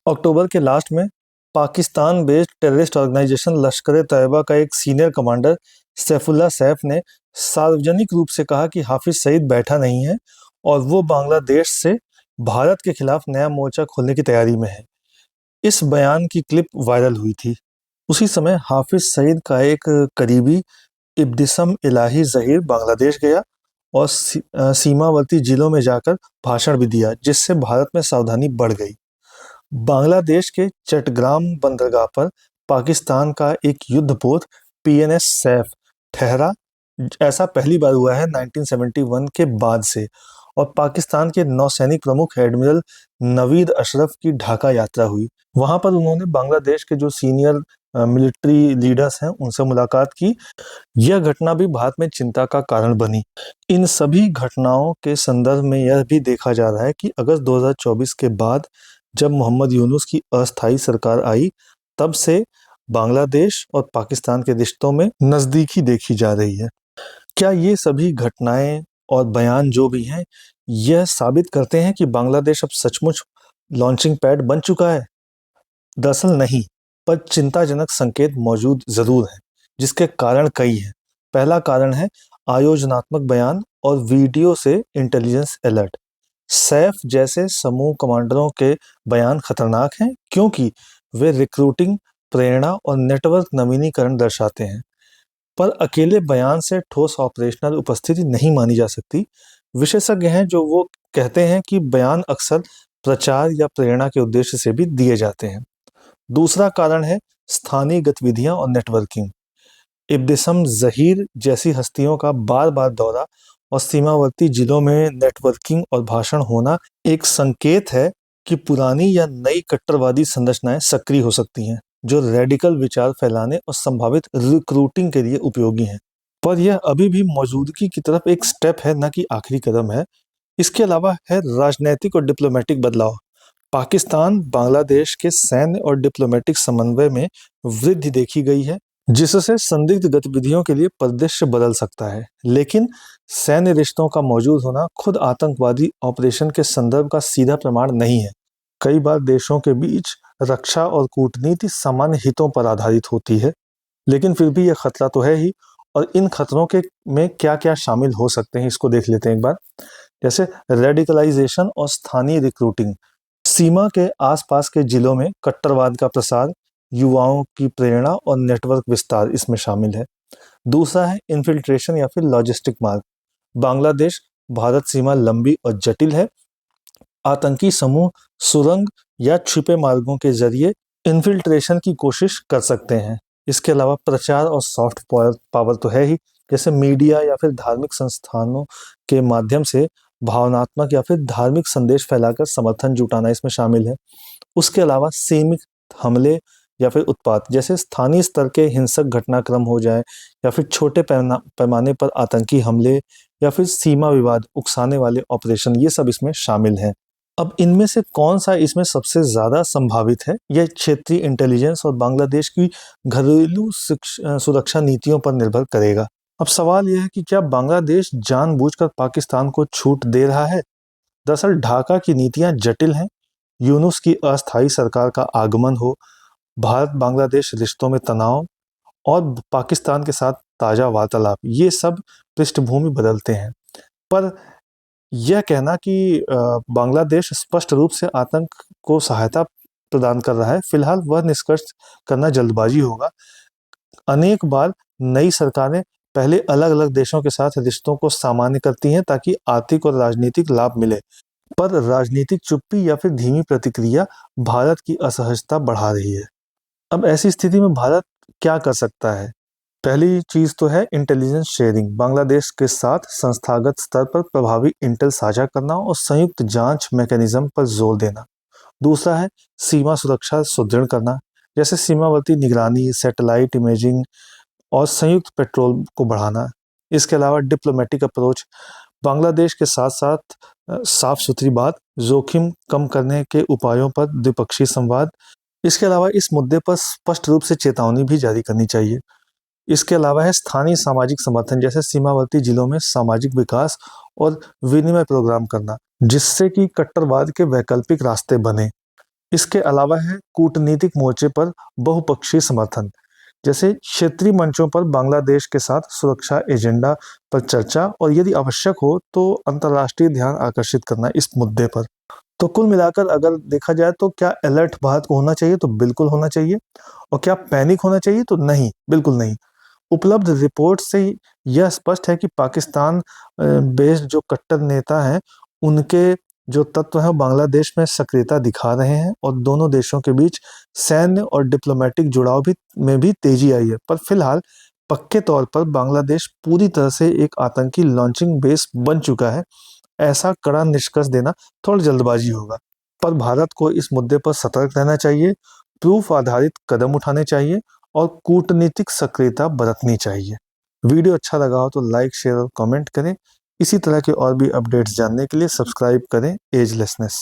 अक्टूबर के लास्ट में Pakistan based terrorist organization Lashkar-e-Taiba का एक सीनियर कमांडर सैफुल्लाह सैफ ने सार्वजनिक रूप से कहा कि हाफिज सईद बैठा नहीं है और वो बांग्लादेश से भारत के खिलाफ नया मोर्चा खोलने की तैयारी में है। इस बयान की क्लिप वायरल हुई थी। उसी समय हाफिज सईद का एक करीबी इब्तिसम इलाही ज़हीर बांग्लादेश गया और सीमावर्ती जिलों में जाकर भाषण भी दिया, जिससे भारत में सावधानी बढ़ गई। बांग्लादेश के चट्टग्राम बंदरगाह पर पाकिस्तान का एक युद्धपोत पीएनएस सैफ ठहरा। ऐसा पहली बार हुआ है 1971 के बाद से। और पाकिस्तान के नौसैनिक प्रमुख एडमिरल नवीद अशरफ की ढाका यात्रा हुई। वहां पर उन्होंने बांग्लादेश के जो सीनियर मिलिट्री लीडर्स हैं उनसे मुलाकात की। यह घटना भी भारत में चिंता का कारण बनी। इन सभी घटनाओं के संदर्भ में यह भी देखा जा रहा है कि अगस्त 2024 के बाद जब मोहम्मद यूनुस की अस्थायी सरकार आई, तब से बांग्लादेश और पाकिस्तान के रिश्तों में नज़दीकी देखी जा रही है। क्या ये सभी घटनाएं और बयान जो भी हैं, यह साबित करते हैं कि बांग्लादेश अब सचमुच लॉन्चिंग पैड बन चुका है? दरअसल नहीं, पर चिंताजनक संकेत मौजूद जरूर हैं, जिसके कारण कई हैं। पहला कारण है आयोजनात्मक बयान और वीडियो से इंटेलिजेंस अलर्ट। सैफ जैसे समूह कमांडरों के बयान खतरनाक हैं क्योंकि वे रिक्रूटिंग, प्रेरणा और नेटवर्क नवीनीकरण दर्शाते हैं, पर अकेले बयान से ठोस ऑपरेशनल उपस्थिति नहीं मानी जा सकती। विशेषज्ञ हैं जो वो कहते हैं कि बयान अक्सर प्रचार या प्रेरणा के उद्देश्य से भी दिए जाते हैं। दूसरा कारण है स्थानीय गतिविधियां और नेटवर्किंग। इब्तिसम ज़हीर जैसी हस्तियों का बार बार दौरा और सीमावर्ती जिलों में नेटवर्किंग और भाषण होना एक संकेत है कि पुरानी या नई कट्टरवादी संरचनाएं सक्रिय हो सकती हैं, जो रेडिकल विचार फैलाने और संभावित रिक्रूटिंग के लिए उपयोगी हैं। पर यह अभी भी मौजूदगी की तरफ एक स्टेप है, न कि आखिरी कदम है। इसके अलावा है राजनैतिक और डिप्लोमेटिक बदलाव। पाकिस्तान बांग्लादेश के सैन्य और डिप्लोमेटिक समन्वय में वृद्धि देखी गई है, जिससे संदिग्ध गतिविधियों के लिए परिदृश्य बदल सकता है। लेकिन सैन्य रिश्तों का मौजूद होना खुद आतंकवादी ऑपरेशन के संदर्भ का सीधा प्रमाण नहीं है। कई बार देशों के बीच रक्षा और कूटनीति सामान्य हितों पर आधारित होती है, लेकिन फिर भी यह खतरा तो है ही। और इन खतरों के में क्या क्या शामिल हो सकते हैं, इसको देख लेते हैं एक बार। जैसे रेडिकलाइजेशन और स्थानीय रिक्रूटिंग। सीमा के आसपास के जिलों में कट्टरवाद का प्रसार, युवाओं की प्रेरणा और नेटवर्क विस्तार इसमें शामिल है। दूसरा है इन्फिल्ट्रेशन या फिर लॉजिस्टिक मार्ग। बांग्लादेश भारत सीमा लंबी और जटिल है। आतंकी समूह सुरंग या छिपे मार्गों के जरिए इन्फिल्ट्रेशन की कोशिश कर सकते हैं। इसके अलावा प्रचार और सॉफ्ट पावर तो है ही, जैसे मीडिया या फिर धार्मिक संस्थानों के माध्यम से भावनात्मक या फिर धार्मिक संदेश फैलाकर समर्थन जुटाना इसमें शामिल है। उसके अलावा सीमित हमले या फिर उत्पात, जैसे स्थानीय स्तर के हिंसक घटनाक्रम हो जाए या फिर छोटे पैमाने पर आतंकी हमले या फिर सीमा विवाद उकसाने वाले ऑपरेशन, ये सब इसमें शामिल हैं। अब इनमें से कौन सा इसमें सबसे ज़्यादा संभावित है, यह क्षेत्रीय इंटेलिजेंस और बांग्लादेश की घरेलू सुरक्षा नीतियों पर निर्भर करेगा। अब सवाल यह है कि क्या बांग्लादेश जानबूझकर पाकिस्तान को छूट दे रहा है? दरअसल ढाका की नीतियां जटिल हैं। यूनुस की अस्थायी सरकार का आगमन हो, भारत बांग्लादेश रिश्तों में तनाव और पाकिस्तान के साथ ताज़ा वार्तालाप, ये सब पृष्ठभूमि बदलते हैं। पर यह कहना कि बांग्लादेश स्पष्ट रूप से आतंक को सहायता प्रदान कर रहा है, फिलहाल वह निष्कर्ष करना जल्दबाजी होगा। अनेक बार नई सरकारें पहले अलग अलग देशों के साथ रिश्तों को सामान्य करती हैं ताकि आर्थिक और राजनीतिक लाभ मिले, पर राजनीतिक चुप्पी या फिर धीमी प्रतिक्रिया भारत की असहजता बढ़ा रही है। अब ऐसी स्थिति में भारत क्या कर सकता है? पहली चीज तो है इंटेलिजेंस शेयरिंग। बांग्लादेश के साथ संस्थागत स्तर पर प्रभावी इंटेल साझा करना और संयुक्त जांच मैकेनिज्म पर जोर देना। दूसरा है सीमा सुरक्षा सुदृढ़ करना, जैसे सीमावर्ती निगरानी, सैटेलाइट इमेजिंग और संयुक्त पेट्रोल को बढ़ाना। इसके अलावा डिप्लोमेटिक अप्रोच, बांग्लादेश के साथ साथ साफ सुथरी बात, जोखिम कम करने के उपायों पर द्विपक्षीय संवाद। इसके अलावा इस मुद्दे पर स्पष्ट रूप से चेतावनी भी जारी करनी चाहिए। इसके अलावा है स्थानीय सामाजिक समर्थन, जैसे सीमावर्ती जिलों में सामाजिक विकास और विनिमय प्रोग्राम करना, जिससे कि कट्टरवाद के वैकल्पिक रास्ते बने। इसके अलावा है कूटनीतिक मोर्चे पर बहुपक्षीय समर्थन, जैसे क्षेत्रीय मंचों पर बांग्लादेश के साथ सुरक्षा एजेंडा पर चर्चा और यदि आवश्यक हो तो अंतर्राष्ट्रीय ध्यान आकर्षित करना इस मुद्दे पर। तो कुल मिलाकर अगर देखा जाए तो क्या अलर्ट भारत को होना चाहिए? तो बिल्कुल होना चाहिए। और क्या पैनिक होना चाहिए? तो नहीं, बिल्कुल नहीं। उपलब्ध रिपोर्ट से यह स्पष्ट है कि पाकिस्तान बेस्ड जो कट्टर नेता हैं, उनके जो तत्व हैं वो बांग्लादेश में सक्रियता दिखा रहे हैं और दोनों देशों के बीच सैन्य और डिप्लोमेटिक जुड़ाव में भी तेजी आई है। पर फिलहाल पक्के तौर पर बांग्लादेश पूरी तरह से एक आतंकी लॉन्चिंग बेस बन चुका है। ऐसा कड़ा निष्कर्ष देना थोड़ा जल्दबाजी होगा। पर भारत को इस मुद्दे पर सतर्क रहना चाहिए, प्रूफ आधारित कदम उठाने चाहिए और कूटनीतिक सक्रियता बरतनी चाहिए। वीडियो अच्छा लगा हो तो लाइक, शेयर और कमेंट करें। इसी तरह के और भी अपडेट्स जानने के लिए सब्सक्राइब करें एजलेसनेस।